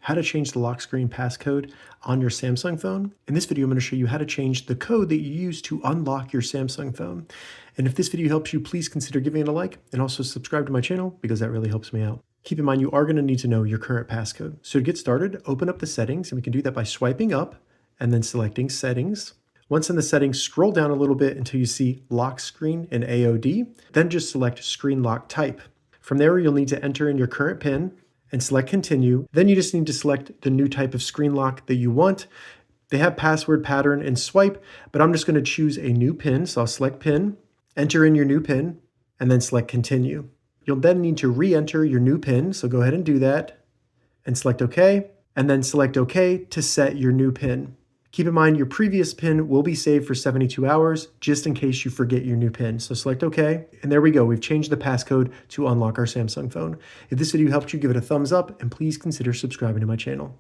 how to change the lock screen passcode on your Samsung phone. In this video, I'm going to show you how to change the code that you use to unlock your Samsung phone. And if this video helps you, please consider giving it a like and also subscribe to my channel because that really helps me out. Keep in mind, you are going to need to know your current passcode. So to get started, open up the settings, and we can do that by swiping up and then selecting settings. Once in the settings, scroll down a little bit until you see lock screen and AOD, then just select screen lock type. From there, you'll need to enter in your current PIN and select continue. Then you just need to select the new type of screen lock that you want. They have password, pattern, and swipe, but I'm just going to choose a new PIN. So I'll select PIN, enter in your new PIN, and then select continue. You'll then need to re-enter your new PIN. So go ahead and do that and select OK, and then select OK to set your new PIN. Keep in mind your previous PIN will be saved for 72 hours just in case you forget your new PIN. So select OK, and there we go. We've changed the passcode to unlock our Samsung phone. If this video helped you, give it a thumbs up, and please consider subscribing to my channel.